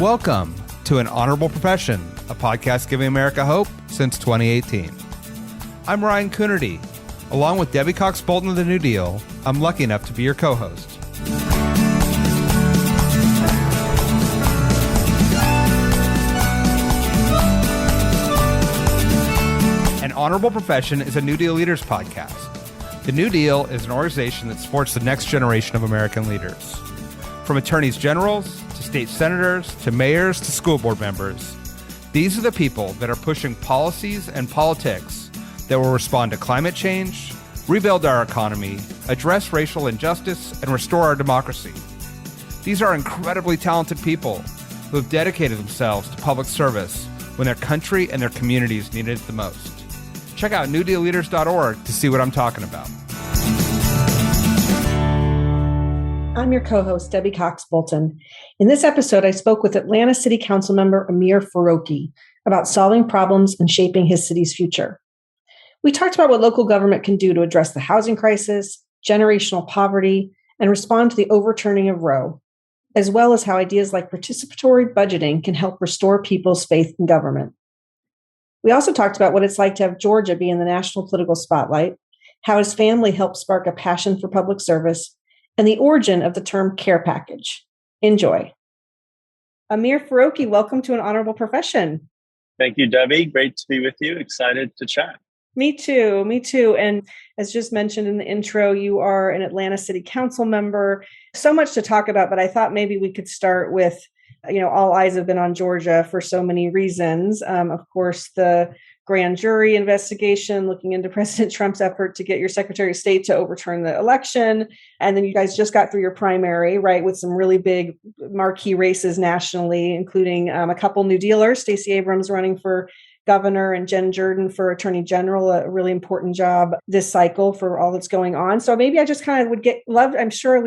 Welcome to An Honorable Profession, a podcast giving America hope since 2018. I'm Ryan Coonerty. Along with Debbie Cox Bultan of the New Deal, I'm lucky enough to be your co-host. An Honorable Profession is a New Deal Leaders podcast. The New Deal is an organization that supports the next generation of American leaders. From attorneys generals to state senators to mayors to school board members, these are the people that are pushing policies and politics that will respond to climate change, rebuild our economy, address racial injustice, and restore our democracy. These are incredibly talented people who have dedicated themselves to public service when their country and their communities needed it the most. Check out NewDealleaders.org to see what I'm talking about. I'm your co-host, Debbie Cox Bultan. In this episode, I spoke with Atlanta City Councilmember Amir Farokhi about solving problems and shaping his city's future. We talked about what local government can do to address the housing crisis, generational poverty, and respond to the overturning of Roe, as well as how ideas like participatory budgeting can help restore people's faith in government. We also talked about what it's like to have Georgia be in the national political spotlight, how his family helped spark a passion for public service, and the origin of the term care package. Enjoy. Amir Farokhi, welcome to An Honorable Profession. Thank you, Debbie. Great to be with you. Excited to chat. Me too. And as just mentioned in the intro, you are an Atlanta City Council member. So much to talk about, but I thought maybe we could start with, all eyes have been on Georgia for so many reasons. Of course, the grand jury investigation looking into President Trump's effort to get your Secretary of State to overturn the election. And then you guys just got through your primary, right, with some really big marquee races nationally, including a couple NewDEALers, Stacey Abrams running for governor and Jen Jordan for attorney general, a really important job this cycle for all that's going on. So maybe I just kind of I'm sure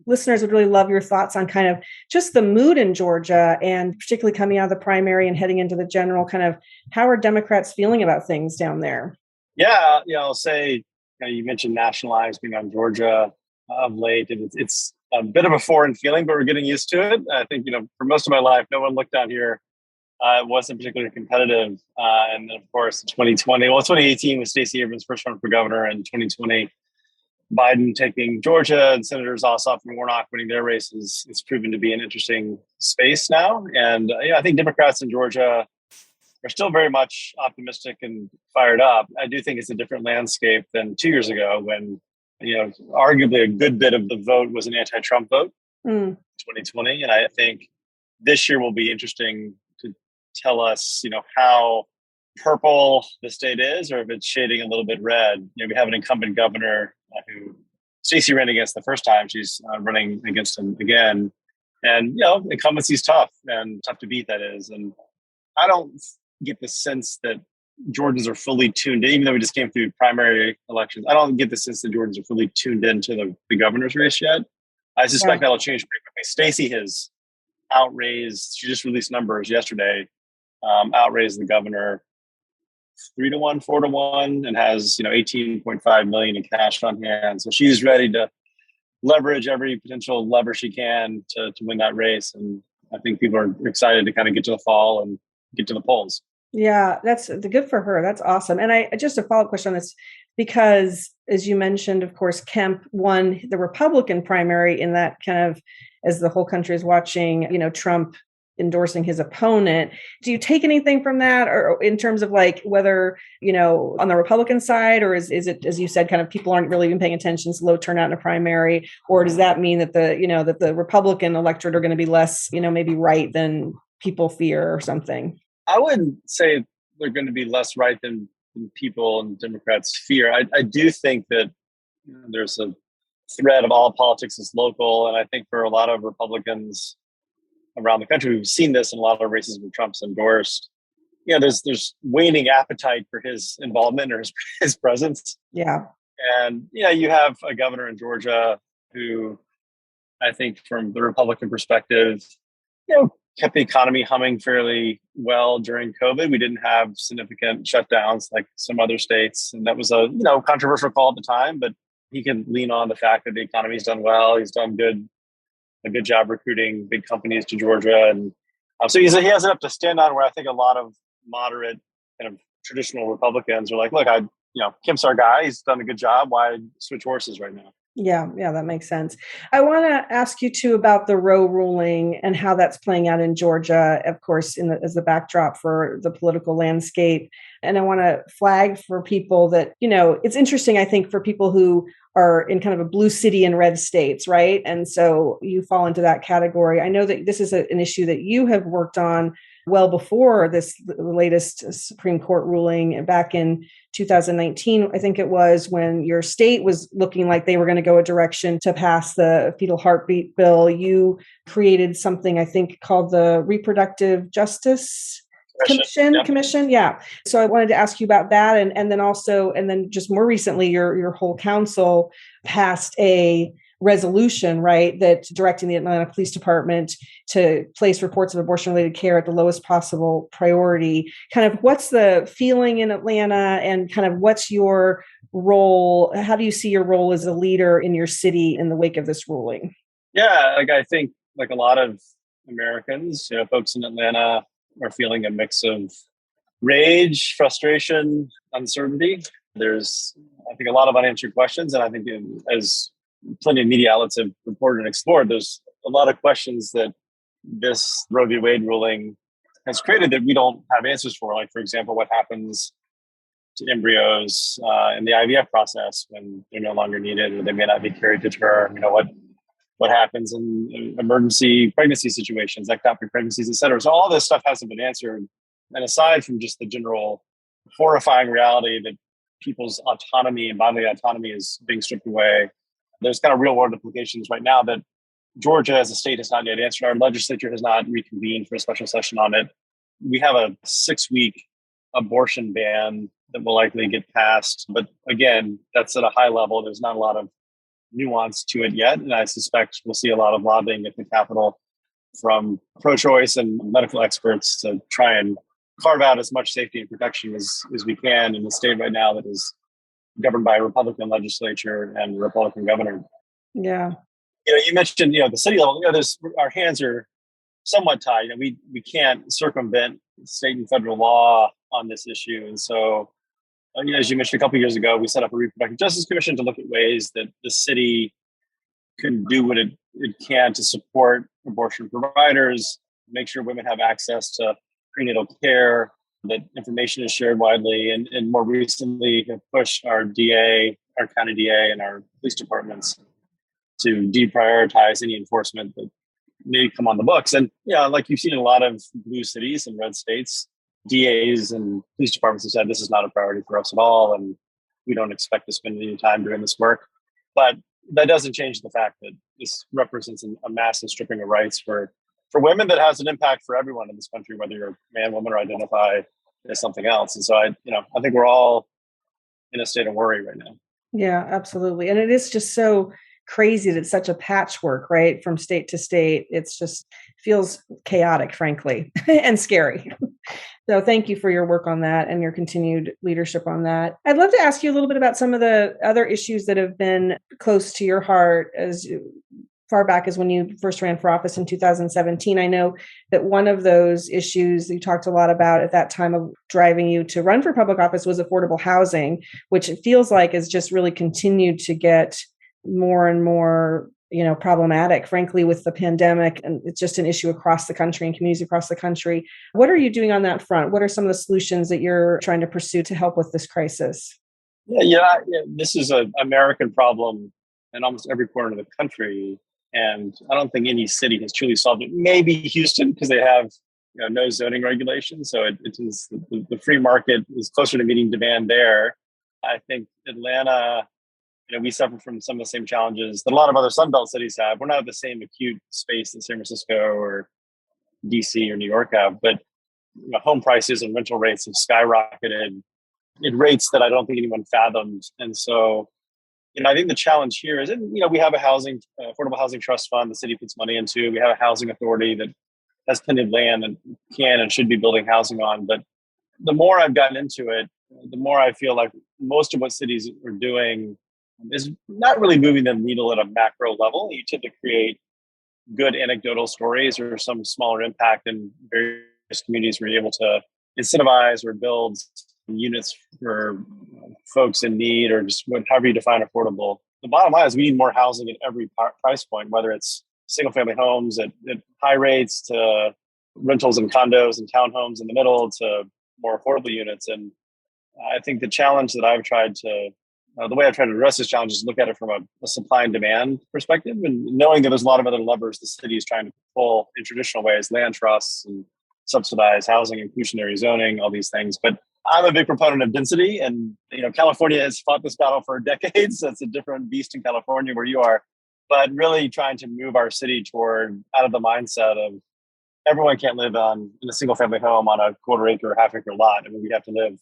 listeners would really love your thoughts on kind of just the mood in Georgia, and particularly coming out of the primary and heading into the general, kind of how are Democrats feeling about things down there? Yeah, I'll say, you mentioned nationalized being on Georgia of late, and it's a bit of a foreign feeling, but we're getting used to it. I think, for most of my life, no one looked down here. It wasn't particularly competitive. And then, of course, 2018 was Stacey Abrams' first run for governor, and 2020, Biden taking Georgia and Senators Ossoff and Warnock winning their races. It's proven to be an interesting space now. And I think Democrats in Georgia are still very much optimistic and fired up. I do think it's a different landscape than 2 years ago when, arguably a good bit of the vote was an anti-Trump vote in 2020. And I think this year will be interesting to tell us, how purple the state is, or if it's shading a little bit red. We have an incumbent governor who Stacey ran against the first time. She's running against him again. And, incumbency is tough and tough to beat, that is. And I don't get the sense that Georgians are fully tuned in, even though we just came through primary elections. I don't get the sense that Georgians are fully tuned into the governor's race yet. I suspect that'll change pretty quickly. Stacey has outraised, she just released numbers yesterday, outraised the governor 3-1, 4-1, and has 18.5 million in cash on hand. So she's ready to leverage every potential lever she can to win that race. And I think people are excited to kind of get to the fall and get to the polls. Yeah, that's good for her. That's awesome. And I just a follow-up question on this, because as you mentioned, of course, Kemp won the Republican primary in that kind of, as the whole country is watching, Trump endorsing his opponent. Do you take anything from that, or in terms of whether, on the Republican side, or is it, as you said, kind of people aren't really even paying attention, it's low turnout in a primary, or does that mean that that the Republican electorate are going to be less, maybe right than people fear or something? I wouldn't say they're going to be less right than people and Democrats fear. I do think that there's a thread of all politics is local. And I think for a lot of Republicans around the country, we've seen this in a lot of races where Trump's endorsed. There's waning appetite for his involvement or his presence. Yeah. And, you have a governor in Georgia who I think from the Republican perspective, kept the economy humming fairly well during COVID. We didn't have significant shutdowns like some other states. And that was a, controversial call at the time, but he can lean on the fact that the economy's done well. He's done a good job recruiting big companies to Georgia. And So he has enough to stand on, where I think a lot of moderate kind of traditional Republicans are like, look, Kemp's our guy. He's done a good job. Why switch horses right now? Yeah, that makes sense. I want to ask you too about the Roe ruling and how that's playing out in Georgia, of course, as the backdrop for the political landscape. And I want to flag for people that, it's interesting, I think, for people who are in kind of a blue city and red states, right? And so you fall into that category. I know that this is an issue that you have worked on well before the latest Supreme Court ruling back in 2019, I think it was, when your state was looking like they were going to go a direction to pass the fetal heartbeat bill. You created something, I think, called the Reproductive Justice Commission. Yeah. So I wanted to ask you about that. And then just more recently, your whole council passed a resolution, right, that directing the Atlanta Police Department to place reports of abortion-related care at the lowest possible priority. Kind of what's the feeling in Atlanta, and kind of what's your role? How do you see your role as a leader in your city in the wake of this ruling? Yeah, I think like a lot of Americans, folks in Atlanta are feeling a mix of rage, frustration, uncertainty. There's, I think, a lot of unanswered questions, and I think as plenty of media outlets have reported and explored, there's a lot of questions that this Roe v. Wade ruling has created that we don't have answers for. Like, for example, what happens to embryos in the IVF process when they're no longer needed, or they may not be carried to term? What happens in emergency pregnancy situations, ectopic pregnancies, et cetera. So all this stuff hasn't been answered. And aside from just the general horrifying reality that people's autonomy and bodily autonomy is being stripped away, there's kind of real world implications right now that Georgia as a state has not yet answered. Our legislature has not reconvened for a special session on it. We have a 6-week abortion ban that will likely get passed. But again, that's at a high level. There's not a lot of nuance to it yet. And I suspect we'll see a lot of lobbying at the Capitol from pro-choice and medical experts to try and carve out as much safety and protection as we can in the state right now that is governed by a Republican legislature and a Republican governor. Yeah. You mentioned, the city level, our hands are somewhat tied. We can't circumvent state and federal law on this issue. And so, as you mentioned a couple of years ago, we set up a Reproductive Justice Commission to look at ways that the city can do what it can to support abortion providers, make sure women have access to prenatal care, that information is shared widely, and more recently have pushed our DA, our county DA, and our police departments to deprioritize any enforcement that may come on the books. And like you've seen in a lot of blue cities and red states, DAs and police departments have said this is not a priority for us at all, and we don't expect to spend any time doing this work. But that doesn't change the fact that this represents a massive stripping of rights for women that has an impact for everyone in this country, whether you're a man, woman, or identify as something else. And so I think we're all in a state of worry right now. Yeah, absolutely. And it is just so crazy that it's such a patchwork, right? From state to state. It's just feels chaotic, frankly, and scary. So thank you for your work on that and your continued leadership on that. I'd love to ask you a little bit about some of the other issues that have been close to your heart as far back as when you first ran for office in 2017. I know that one of those issues that you talked a lot about at that time of driving you to run for public office was affordable housing, which it feels like has just really continued to get more and more, problematic, frankly, with the pandemic. And it's just an issue across the country and communities across the country. What are you doing on that front? What are some of the solutions that you're trying to pursue to help with this crisis? Yeah, this is an American problem in almost every corner of the country. And I don't think any city has truly solved it. Maybe Houston, because they have no zoning regulations. So it is the free market is closer to meeting demand there. I think Atlanta, we suffer from some of the same challenges that a lot of other Sunbelt cities have. We're not at the same acute space that San Francisco or DC or New York have, but home prices and rental rates have skyrocketed at rates that I don't think anyone fathomed. And so, I think the challenge here is, we have a affordable housing trust fund the city puts money into. We have a housing authority that has plenty of land and can and should be building housing on. But the more I've gotten into it, the more I feel like most of what cities are doing is not really moving the needle at a macro level. You tend to create good anecdotal stories or some smaller impact in various communities where you're able to incentivize or build units for folks in need or just however you define affordable. The bottom line is we need more housing at every price point, whether it's single family homes at high rates to rentals and condos and townhomes in the middle to more affordable units. And I think the challenge that I've tried to, the way I've tried to address this challenge is look at it from a supply and demand perspective, and knowing that there's a lot of other levers the city is trying to pull in traditional ways, land trusts and subsidized housing, inclusionary zoning, all these things. But I'm a big proponent of density, and California has fought this battle for decades. So it's a different beast in California where you are, but really trying to move our city toward out of the mindset of everyone can't live in a single family home on a quarter acre or half acre lot. I mean, we have to live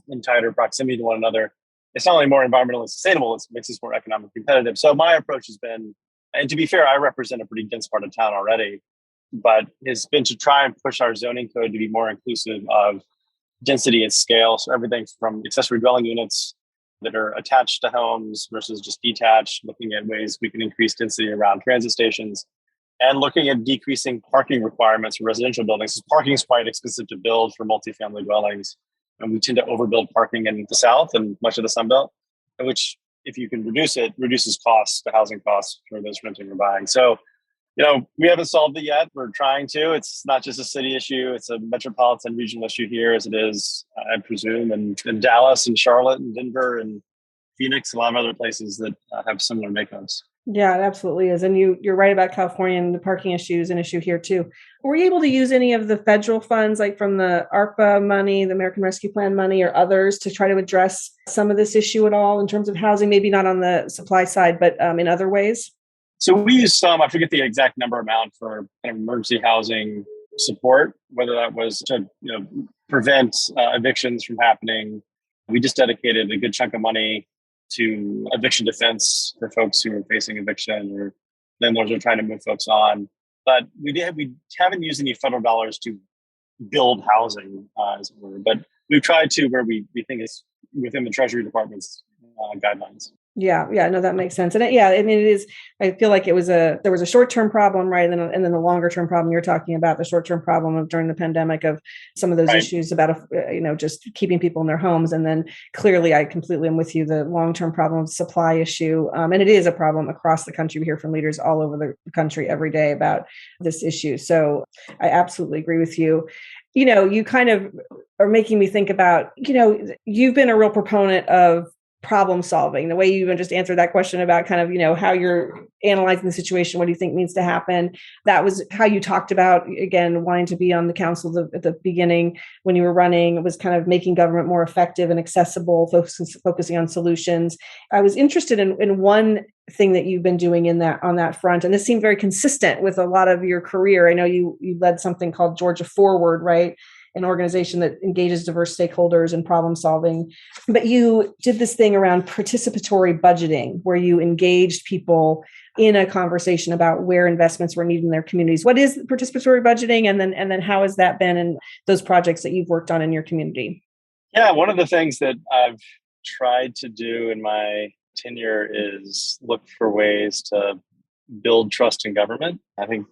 in tighter proximity to one another. It's not only more environmentally sustainable, it makes us more economically competitive. So my approach has been, and to be fair, I represent a pretty dense part of town already, but has been to try and push our zoning code to be more inclusive of density at scale. So everything from accessory dwelling units that are attached to homes versus just detached, looking at ways we can increase density around transit stations, and looking at decreasing parking requirements for residential buildings. Parking is quite expensive to build for multifamily dwellings. And we tend to overbuild parking in the South and much of the Sun Belt, which, if you can reduce it, reduces costs, the housing costs for those renting or buying. So, we haven't solved it yet. We're trying to. It's not just a city issue. It's a metropolitan regional issue here, as it is, I presume, in Dallas and Charlotte and Denver and Phoenix, a lot of other places that have similar makeups. Yeah, it absolutely is. And you're right about California, and the parking issue is an issue here too. Were you able to use any of the federal funds, like from the ARPA money, the American Rescue Plan money, or others to try to address some of this issue at all in terms of housing? Maybe not on the supply side, but in other ways? So we used some, I forget the exact number amount for kind of emergency housing support, whether that was to prevent evictions from happening. We just dedicated a good chunk of money to eviction defense for folks who are facing eviction or landlords are trying to move folks on. But we haven't used any federal dollars to build housing, as it were. But we've tried to where we think it's within the Treasury Department's guidelines. Yeah, no, that makes sense. And it is, I feel like there was a short-term problem, right? And then the longer-term problem you're talking about, the short-term problem of during the pandemic of some of those issues about, just keeping people in their homes. And then clearly, I completely am with you, the long-term problem of supply issue. And it is a problem across the country. We hear from leaders all over the country every day about this issue. So I absolutely agree with you. You kind of are making me think about, you've been a real proponent of problem solving, the way you even just answered that question about kind of, how you're analyzing the situation, what do you think needs to happen? That was how you talked about, again, wanting to be on the council at the beginning when you were running. It was kind of making government more effective and accessible, focusing on solutions. I was interested in one thing that you've been doing on that front, and this seemed very consistent with a lot of your career. I know you led something called Georgia Forward, right? An organization that engages diverse stakeholders in problem solving. But you did this thing around participatory budgeting, where you engaged people in a conversation about where investments were needed in their communities. What is participatory budgeting? And then how has that been in those projects that you've worked on in your community? Yeah, one of the things that I've tried to do in my tenure is look for ways to build trust in government. I think,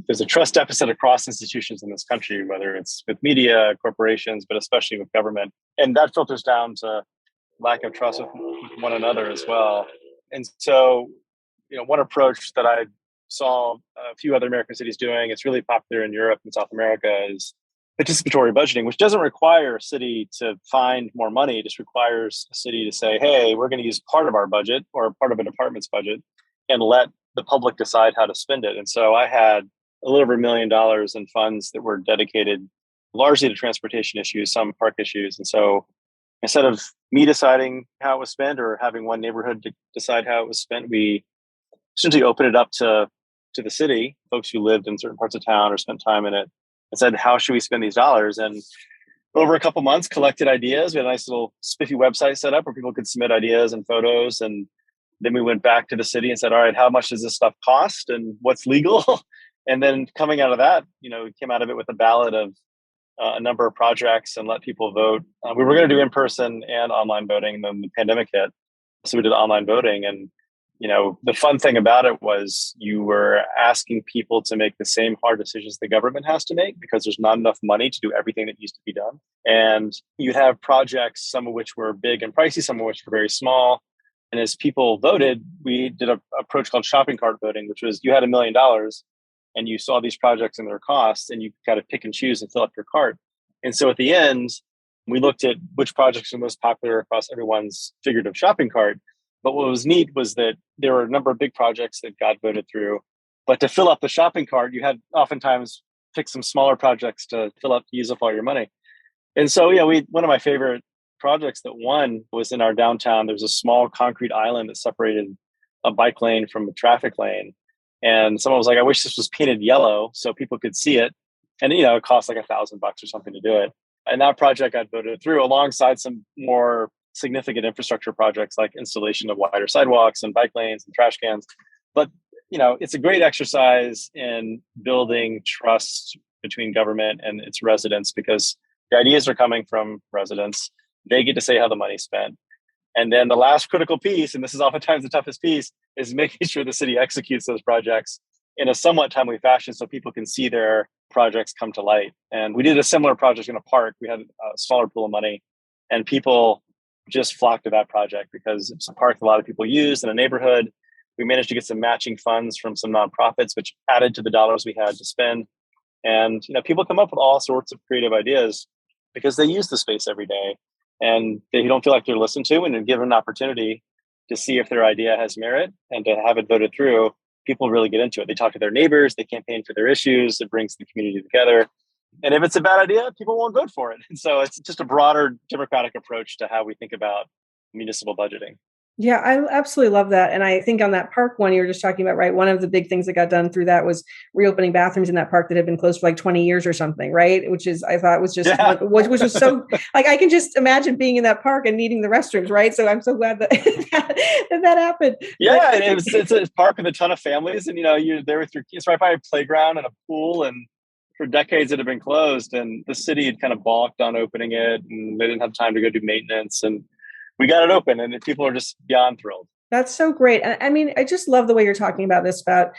there's a trust deficit across institutions in this country, whether it's with media, corporations, but especially with government. And that filters down to lack of trust with one another as well. And so, one approach that I saw a few other American cities doing, it's really popular in Europe and South America, is participatory budgeting, which doesn't require a city to find more money. It just requires a city to say, hey, we're going to use part of our budget or part of a department's budget and let the public decide how to spend it. And so I had a little over $1 million in funds that were dedicated largely to transportation issues, some park issues. And so instead of me deciding how it was spent or having one neighborhood to decide how it was spent, we essentially opened it up to the city, folks who lived in certain parts of town or spent time in it, and said, how should we spend these dollars? And over a couple months, collected ideas. We had a nice little spiffy website set up where people could submit ideas and photos. And then we went back to the city and said, all right, how much does this stuff cost and what's legal? And then coming out of that, we came out of it with a ballot of a number of projects and let people vote. We were going to do in-person and online voting, and then the pandemic hit. So we did online voting. And the fun thing about it was you were asking people to make the same hard decisions the government has to make because there's not enough money to do everything that needs to be done. And you'd have projects, some of which were big and pricey, some of which were very small. And as people voted, we did an approach called shopping cart voting, which was you had $1 million and you saw these projects and their costs and you got to pick and choose and fill up your cart. And so at the end, we looked at which projects are most popular across everyone's figurative shopping cart. But what was neat was that there were a number of big projects that got voted through. But to fill up the shopping cart, you had oftentimes pick some smaller projects to use up all your money. And so, one of my favorite projects that won was in our downtown. There's a small concrete island that separated a bike lane from a traffic lane. And someone was like, I wish this was painted yellow so people could see it. And, it cost like $1,000 or something to do it. And that project got voted through alongside some more significant infrastructure projects like installation of wider sidewalks and bike lanes and trash cans. But, it's a great exercise in building trust between government and its residents because the ideas are coming from residents. They get to say how the money's spent. And then the last critical piece, and this is oftentimes the toughest piece, is making sure the city executes those projects in a somewhat timely fashion so people can see their projects come to light. And we did a similar project in a park. We had a smaller pool of money and people just flocked to that project because it's a park a lot of people use in a neighborhood. We managed to get some matching funds from some nonprofits, which added to the dollars we had to spend. And, people come up with all sorts of creative ideas because they use the space every day and they don't feel like they're listened to and they're given an opportunity to see if their idea has merit and to have it voted through. People really get into it. They talk to their neighbors, they campaign for their issues, it brings the community together. And if it's a bad idea, people won't vote for it. And so it's just a broader democratic approach to how we think about municipal budgeting. Yeah, I absolutely love that. And I think on that park one you were just talking about, right? One of the big things that got done through that was reopening bathrooms in that park that had been closed for like 20 years or something, right? Which is, I thought was just, which was so, like, I can just imagine being in that park and needing the restrooms, right? So I'm so glad that that happened. Yeah, and it's a park with a ton of families and, you're there with your kids right by a playground and a pool. And for decades it had been closed and the city had kind of balked on opening it and they didn't have time to go do maintenance. And we got it open and people are just beyond thrilled. That's so great. I mean, I just love the way you're talking about this, about,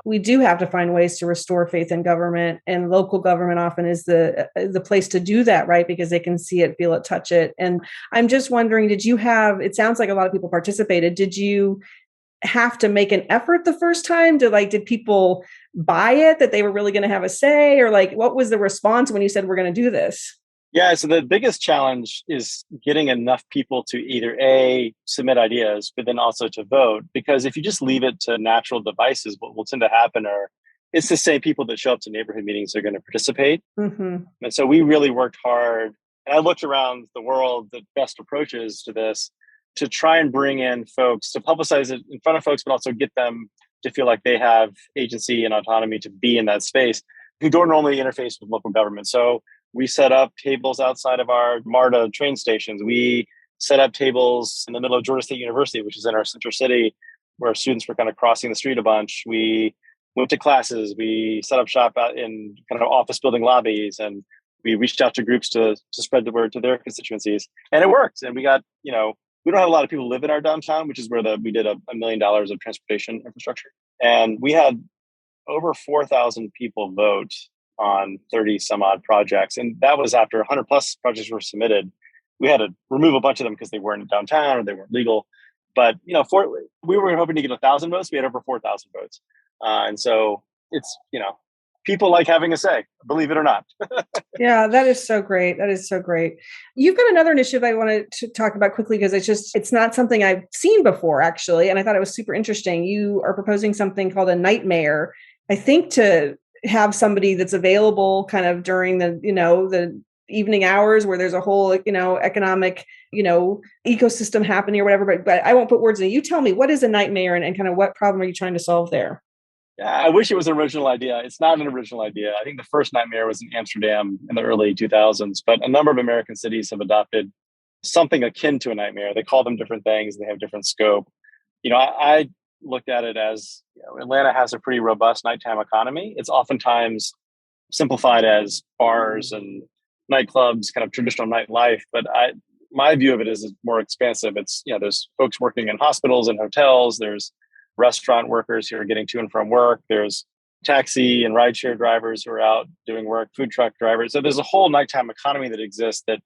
we do have to find ways to restore faith in government, and local government often is the place to do that, right? Because they can see it, feel it, touch it. And I'm just wondering, it sounds like a lot of people participated. Did you have to make an effort the first time? Did people buy it that they were really going to have a say, or what was the response when you said we're going to do this? Yeah, so the biggest challenge is getting enough people to either submit ideas, but then also to vote. Because if you just leave it to natural devices, what will tend to happen it's the same people that show up to neighborhood meetings are going to participate. Mm-hmm. And so we really worked hard. And I looked around the world, the best approaches to this, to try and bring in folks, to publicize it in front of folks, but also get them to feel like they have agency and autonomy to be in that space, who don't normally interface with local government. So we set up tables outside of our MARTA train stations. We set up tables in the middle of Georgia State University, which is in our center city, where students were kind of crossing the street a bunch. We went to classes. We set up shop out in kind of office building lobbies, and we reached out to groups to spread the word to their constituencies. And it worked. And we got, we don't have a lot of people live in our downtown, which is where we did $1 million of transportation infrastructure. And we had over 4,000 people vote on 30 some odd projects. And that was after 100 plus projects were submitted. We had to remove a bunch of them because they weren't in downtown or they weren't legal. But, we were hoping to get 1,000 votes. We had over 4,000 votes. And so it's, people like having a say, believe it or not. Yeah, that is so great. That is so great. You've got another initiative I wanted to talk about quickly because it's not something I've seen before, actually. And I thought it was super interesting. You are proposing something called a night mayor, I think, to have somebody that's available kind of during the evening hours where there's a whole, economic, ecosystem happening or whatever, but I won't put words in it. You tell me, what is a night mayor and kind of what problem are you trying to solve there? Yeah, I wish it was an original idea. It's not an original idea. I think the first night mayor was in Amsterdam in the early 2000s, but a number of American cities have adopted something akin to a night mayor. They call them different things. They have different scope. I looked at it as, Atlanta has a pretty robust nighttime economy. It's oftentimes simplified as bars and nightclubs, kind of traditional nightlife. But my view of it is more expansive. It's, there's folks working in hospitals and hotels. There's restaurant workers who are getting to and from work. There's taxi and rideshare drivers who are out doing work, food truck drivers. So there's a whole nighttime economy that exists that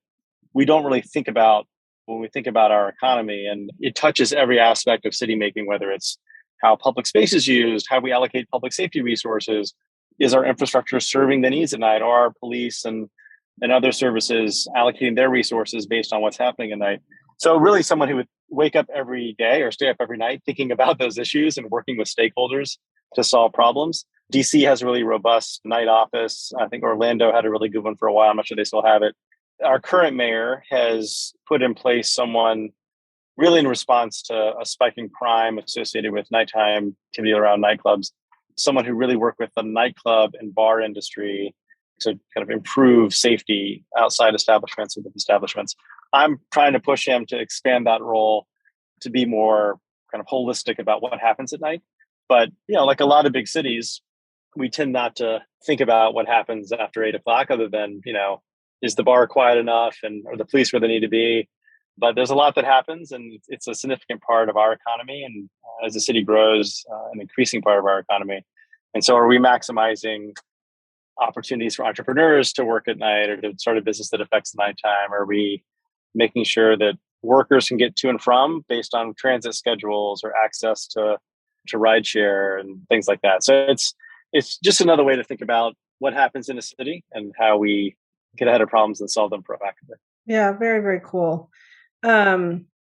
we don't really think about when we think about our economy. And it touches every aspect of city making, whether it's how public space is used, how we allocate public safety resources. Is our infrastructure serving the needs at night? Are our police and other services allocating their resources based on what's happening at night? So really someone who would wake up every day or stay up every night thinking about those issues and working with stakeholders to solve problems. DC has a really robust night office. I think Orlando had a really good one for a while. I'm not sure they still have it. Our current mayor has put in place someone really in response to a spike in crime associated with nighttime activity around nightclubs, someone who really worked with the nightclub and bar industry to kind of improve safety outside establishments and with establishments. I'm trying to push him to expand that role to be more kind of holistic about what happens at night. But, like a lot of big cities, we tend not to think about what happens after 8 o'clock other than, is the bar quiet enough and are the police where they need to be? But there's a lot that happens, and it's a significant part of our economy. And as the city grows, an increasing part of our economy. And so are we maximizing opportunities for entrepreneurs to work at night or to start a business that affects the nighttime? Are we making sure that workers can get to and from based on transit schedules or access to rideshare and things like that? So it's just another way to think about what happens in a city and how we get ahead of problems and solve them proactively. Yeah, very, very cool.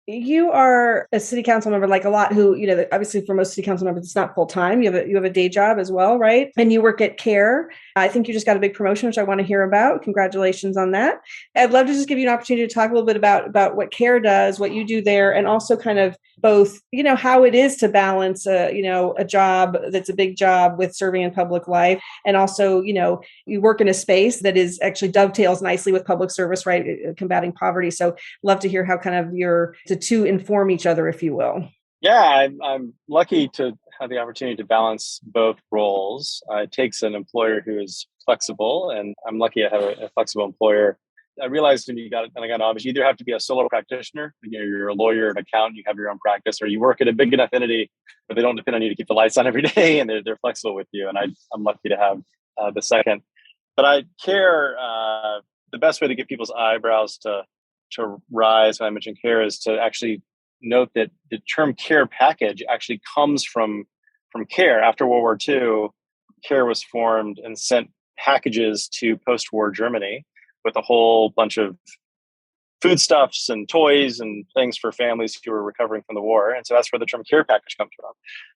You are a city council member, like a lot who, obviously for most city council members, it's not full time. You have a day job as well, right? And you work at CARE. I think you just got a big promotion, which I want to hear about. Congratulations on that. I'd love to just give you an opportunity to talk a little bit about what CARE does, what you do there, and also kind of both, how it is to balance a job that's a big job with serving in public life. And also, you work in a space that is actually dovetails nicely with public service, right? Combating poverty. So love to hear how kind of the two inform each other, if you will. Yeah, I'm lucky to have the opportunity to balance both roles. It takes an employer who is flexible, and I'm lucky I have a flexible employer. I realized when I got in office, you either have to be a solo practitioner, you're a lawyer, an accountant, you have your own practice, or you work at a big enough entity where they don't depend on you to keep the lights on every day, and they're flexible with you. And I'm lucky to have the second. But I care. The best way to get people's eyebrows to rise when I mention CARE is to actually note that the term care package actually comes from CARE. After World War II, CARE was formed and sent packages to post-war Germany with a whole bunch of foodstuffs and toys and things for families who were recovering from the war. And so that's where the term care package comes from.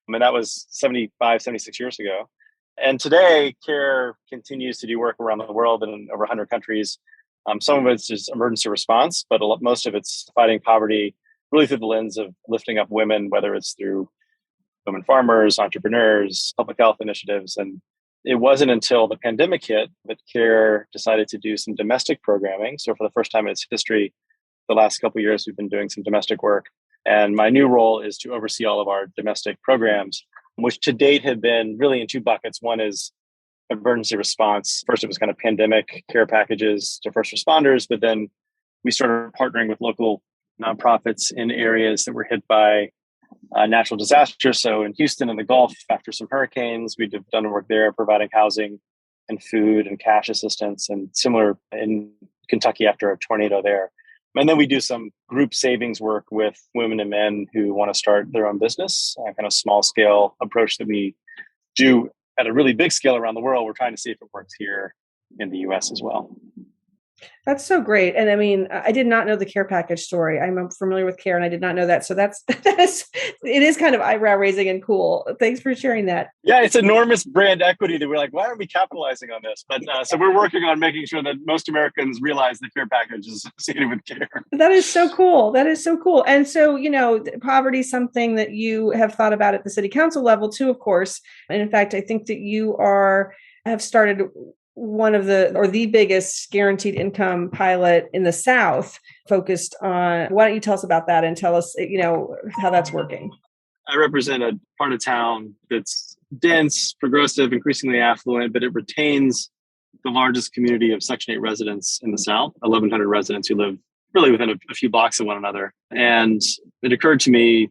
I mean, that was 75, 76 years ago. And today, CARE continues to do work around the world in over 100 countries. Some of it's just emergency response, but most of it's fighting poverty really through the lens of lifting up women, whether it's through women farmers, entrepreneurs, public health initiatives. And it wasn't until the pandemic hit that CARE decided to do some domestic programming. So for the first time in its history, the last couple of years, we've been doing some domestic work. And my new role is to oversee all of our domestic programs, which to date have been really in two buckets. One is emergency response. First, it was kind of pandemic care packages to first responders, but then we started partnering with local nonprofits in areas that were hit by natural disasters. So in Houston and the Gulf, after some hurricanes, we've done work there, providing housing and food and cash assistance, and similar in Kentucky after a tornado there. And then we do some group savings work with women and men who want to start their own business, kind of small scale approach that we do at a really big scale around the world. We're trying to see if it works here in the US as well. That's so great. And I mean, I did not know the care package story. I'm familiar with CARE and I did not know that. So it is kind of eyebrow raising and cool. Thanks for sharing that. Yeah, it's enormous brand equity that we're like, why aren't we capitalizing on this? But so we're working on making sure that most Americans realize the care package is associated with CARE. That is so cool. That is so cool. And so, poverty is something that you have thought about at the city council level too, of course. And in fact, I think that you have started one of the biggest guaranteed income pilot in the South focused on. Why don't you tell us about that and tell us, how that's working? I represent a part of town that's dense, progressive, increasingly affluent, but it retains the largest community of Section 8 residents in the South, 1,100 residents who live really within a few blocks of one another. And it occurred to me,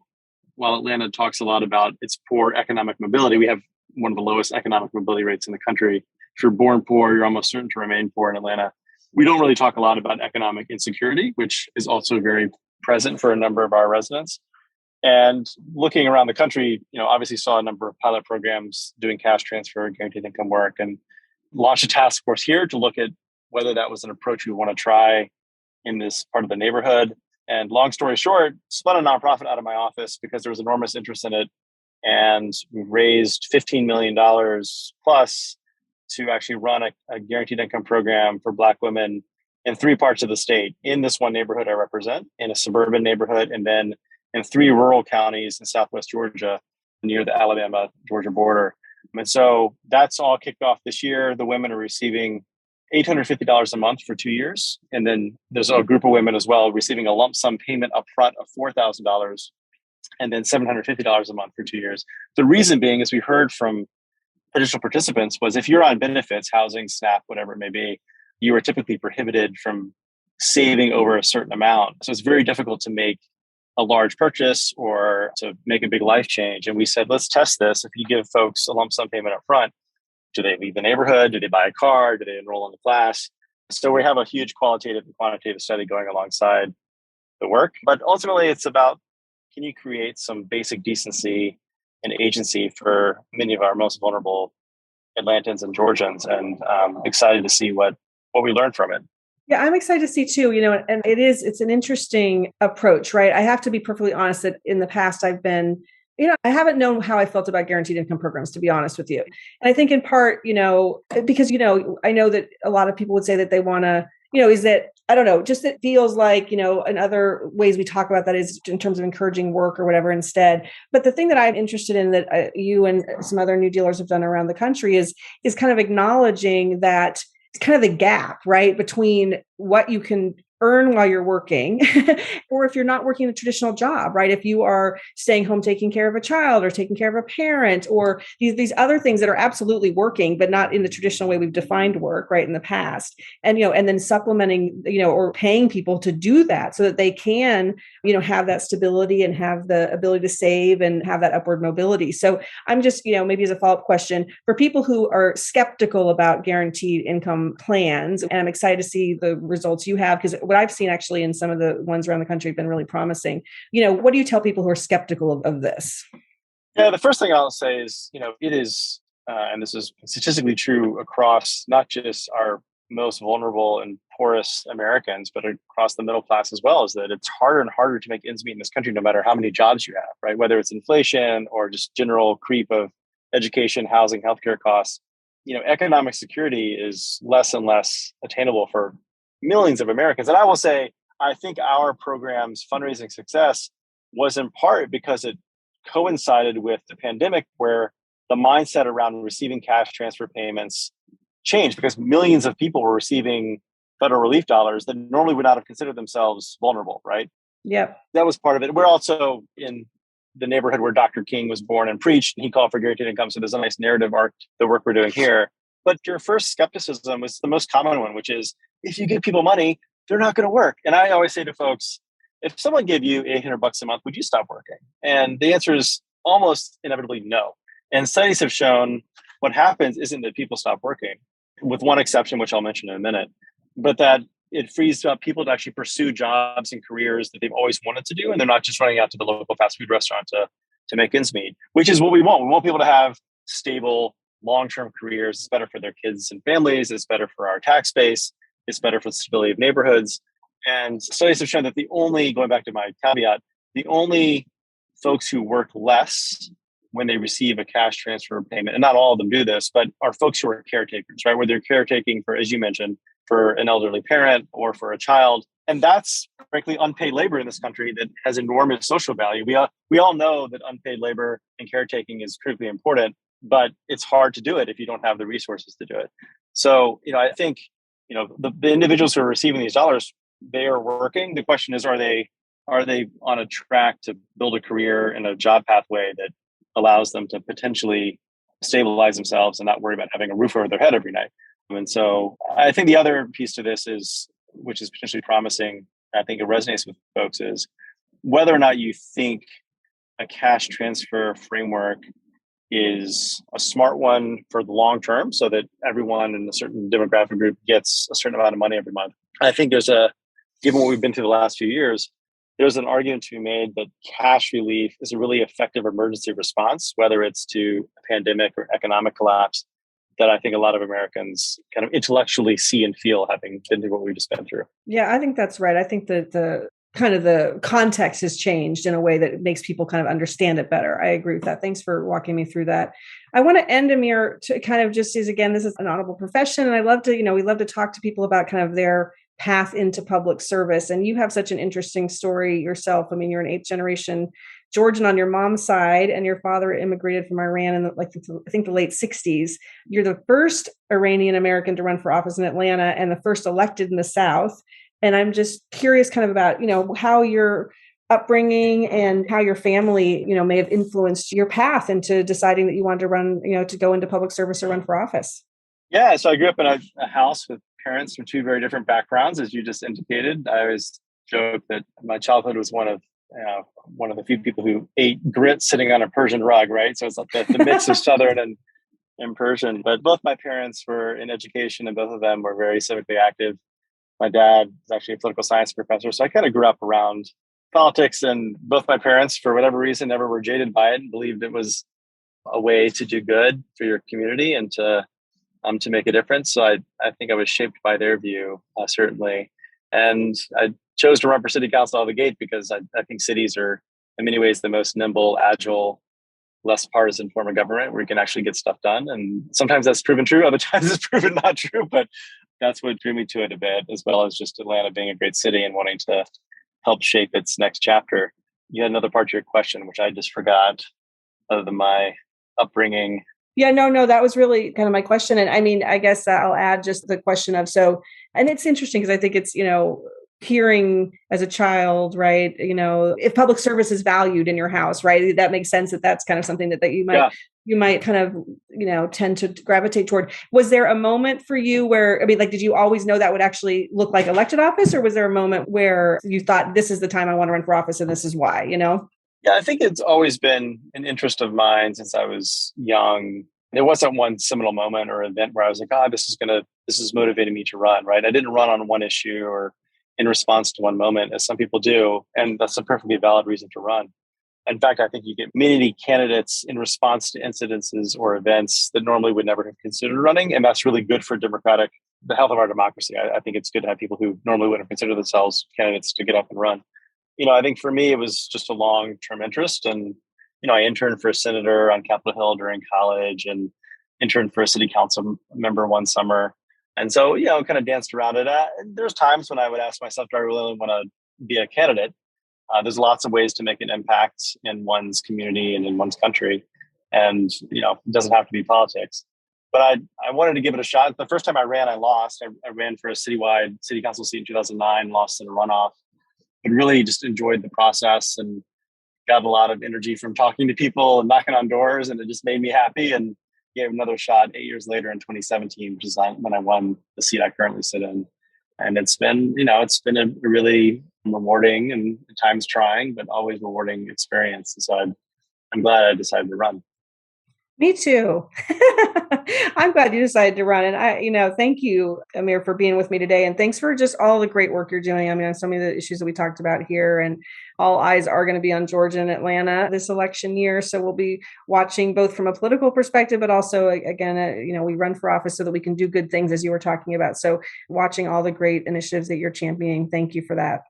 while Atlanta talks a lot about its poor economic mobility, we have one of the lowest economic mobility rates in the country. If you're born poor, you're almost certain to remain poor in Atlanta. We don't really talk a lot about economic insecurity, which is also very present for a number of our residents. And looking around the country, obviously saw a number of pilot programs doing cash transfer, guaranteed income work, and launched a task force here to look at whether that was an approach we want to try in this part of the neighborhood. And long story short, spun a nonprofit out of my office because there was enormous interest in it. And we raised $15 million plus to actually run a guaranteed income program for Black women in 3 parts of the state, in this one neighborhood I represent, in a suburban neighborhood, and then in 3 rural counties in Southwest Georgia, near the Alabama-Georgia border. And so that's all kicked off this year. The women are receiving $850 a month for 2 years. And then there's a group of women as well receiving a lump sum payment upfront of $4,000 and then $750 a month for 2 years. The reason being, as we heard from additional participants, was if you're on benefits, housing, SNAP, whatever it may be, you are typically prohibited from saving over a certain amount. So it's very difficult to make a large purchase or to make a big life change. And we said, let's test this. If you give folks a lump sum payment up front, do they leave the neighborhood? Do they buy a car? Do they enroll in the class? So we have a huge qualitative and quantitative study going alongside the work. But ultimately, it's about, can you create some basic decency and agency for many of our most vulnerable Atlantans and Georgians? And excited to see what we learn from it. Yeah, I'm excited to see too, and it's an interesting approach, right? I have to be perfectly honest that in the past I've been, I haven't known how I felt about guaranteed income programs, to be honest with you. And I think in part, because, I know that a lot of people would say that they want to, is that, I don't know, just it feels like, in other ways we talk about that is in terms of encouraging work or whatever instead. But the thing that I'm interested in that you and some other New Dealers have done around the country is kind of acknowledging that kind of the gap, right, between what you can earn while you're working, or if you're not working a traditional job, right? If you are staying home taking care of a child or taking care of a parent, or these other things that are absolutely working, but not in the traditional way we've defined work, right, in the past. And, and then supplementing, or paying people to do that so that they can, have that stability and have the ability to save and have that upward mobility. So I'm just, maybe as a follow-up question, for people who are skeptical about guaranteed income plans, and I'm excited to see the results you have, because what I've seen actually in some of the ones around the country have been really promising. What do you tell people who are skeptical of this? Yeah, the first thing I'll say is, it is, and this is statistically true across not just our most vulnerable and poorest Americans, but across the middle class as well, is that it's harder and harder to make ends meet in this country, no matter how many jobs you have, right? Whether it's inflation or just general creep of education, housing, healthcare costs, economic security is less and less attainable for millions of Americans. And I will say, I think our program's fundraising success was in part because it coincided with the pandemic, where the mindset around receiving cash transfer payments changed, because millions of people were receiving federal relief dollars that normally would not have considered themselves vulnerable, right? Yep. That was part of it. We're also in the neighborhood where Dr. King was born and preached, and he called for guaranteed income. So there's a nice narrative arc, the work we're doing here. But your first skepticism was the most common one, which is, if you give people money, they're not going to work. And I always say to folks, if someone gave you $800 a month, would you stop working? And the answer is almost inevitably no. And studies have shown what happens isn't that people stop working, with one exception, which I'll mention in a minute, but that it frees up people to actually pursue jobs and careers that they've always wanted to do. And they're not just running out to the local fast food restaurant to make ends meet, which is what we want. We want people to have stable, long-term careers. It's better for their kids and families. It's better for our tax base. It's better for the stability of neighborhoods. And studies have shown that going back to my caveat, the only folks who work less when they receive a cash transfer payment, and not all of them do this, but are folks who are caretakers, right? Where they're caretaking for, as you mentioned, for an elderly parent or for a child. And that's frankly unpaid labor in this country that has enormous social value. We all know that unpaid labor and caretaking is critically important, but it's hard to do it if you don't have the resources to do it. So, I think, the individuals who are receiving these dollars, they are working. The question is, are they on a track to build a career and a job pathway that allows them to potentially stabilize themselves and not worry about having a roof over their head every night? And so I think the other piece to this is, which is potentially promising, I think it resonates with folks, is whether or not you think a cash transfer framework is a smart one for the long term so that everyone in a certain demographic group gets a certain amount of money every month. I think given what we've been through the last few years, there's an argument to be made that cash relief is a really effective emergency response, whether it's to a pandemic or economic collapse, that I think a lot of Americans kind of intellectually see and feel, having been through what we've just been through. Yeah, I think that's right. I think that the context has changed in a way that makes people kind of understand it better. I agree with that. Thanks for walking me through that. I want to end, Amir, to kind of just as, again, this is an honorable profession. And I love to, we love to talk to people about kind of their path into public service. And you have such an interesting story yourself. I mean, you're an 8th generation Georgian on your mom's side, and your father immigrated from Iran in I think the late 60s. You're the first Iranian American to run for office in Atlanta and the first elected in the South. And I'm just curious kind of about, how your upbringing and how your family, may have influenced your path into deciding that you wanted to run, to go into public service or run for office. Yeah. So I grew up in a house with parents from two very different backgrounds, as you just indicated. I always joke that my childhood was one of the few people who ate grits sitting on a Persian rug, right? So it's like the mix of Southern and Persian. But both my parents were in education, and both of them were very civically active. My dad was actually a political science professor. So I kind of grew up around politics, and both my parents, for whatever reason, never were jaded by it and believed it was a way to do good for your community and to make a difference. So I think I was shaped by their view, certainly. And I chose to run for city council out of the gate because I think cities are, in many ways, the most nimble, agile, less partisan form of government where you can actually get stuff done. And sometimes that's proven true. Other times it's proven not true. But that's what drew me to it a bit, as well as just Atlanta being a great city and wanting to help shape its next chapter. You had another part to your question, which I just forgot, other than my upbringing. Yeah, no, that was really kind of my question. And I mean, I guess I'll add just the question of, and it's interesting because I think it's, hearing as a child, right? If public service is valued in your house, right? That makes sense that that's kind of something that you might kind of, tend to gravitate toward. Was there a moment for you where, did you always know that would actually look like elected office, or was there a moment where you thought, this is the time I want to run for office and this is why, Yeah, I think it's always been an interest of mine since I was young. There wasn't one seminal moment or event where I was like, this is motivating me to run, right? I didn't run on one issue or in response to one moment, as some people do. And that's a perfectly valid reason to run. In fact, I think you get many candidates in response to incidences or events that normally would never have considered running. And that's really good for the health of our democracy. I think it's good to have people who normally wouldn't consider themselves candidates to get up and run. I think for me, it was just a long-term interest. And, I interned for a senator on Capitol Hill during college and interned for a city council member one summer. And so, kind of danced around it. There's times when I would ask myself, do I really want to be a candidate? There's lots of ways to make an impact in one's community and in one's country. And, it doesn't have to be politics. But I wanted to give it a shot. The first time I ran, I lost. I ran for a citywide city council seat in 2009, lost in a runoff, but really just enjoyed the process and got a lot of energy from talking to people and knocking on doors. And it just made me happy, and gave another shot 8 years later in 2017, which is when I won the seat I currently sit in. And it's been a really rewarding and at times trying, but always rewarding experience. And so I'm glad I decided to run. Me too. I'm glad you decided to run. And thank you, Amir, for being with me today. And thanks for just all the great work you're doing. On so many of the issues that we talked about here, and all eyes are going to be on Georgia and Atlanta this election year. So we'll be watching both from a political perspective, but also, again, we run for office so that we can do good things, as you were talking about. So watching all the great initiatives that you're championing. Thank you for that.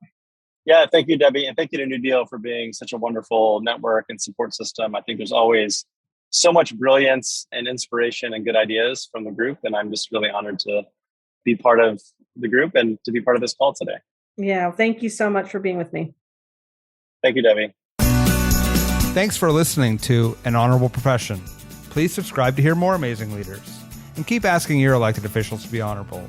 Yeah, thank you, Debbie. And thank you to NewDEAL for being such a wonderful network and support system. I think there's always so much brilliance and inspiration and good ideas from the group. And I'm just really honored to be part of the group and to be part of this call today. Yeah. Thank you so much for being with me. Thank you, Debbie. Thanks for listening to An Honorable Profession. Please subscribe to hear more amazing leaders, and keep asking your elected officials to be honorable.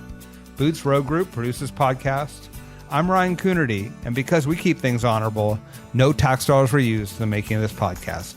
Boots Row Group produces podcast. I'm Ryan Coonerty, and because we keep things honorable, no tax dollars were used in the making of this podcast.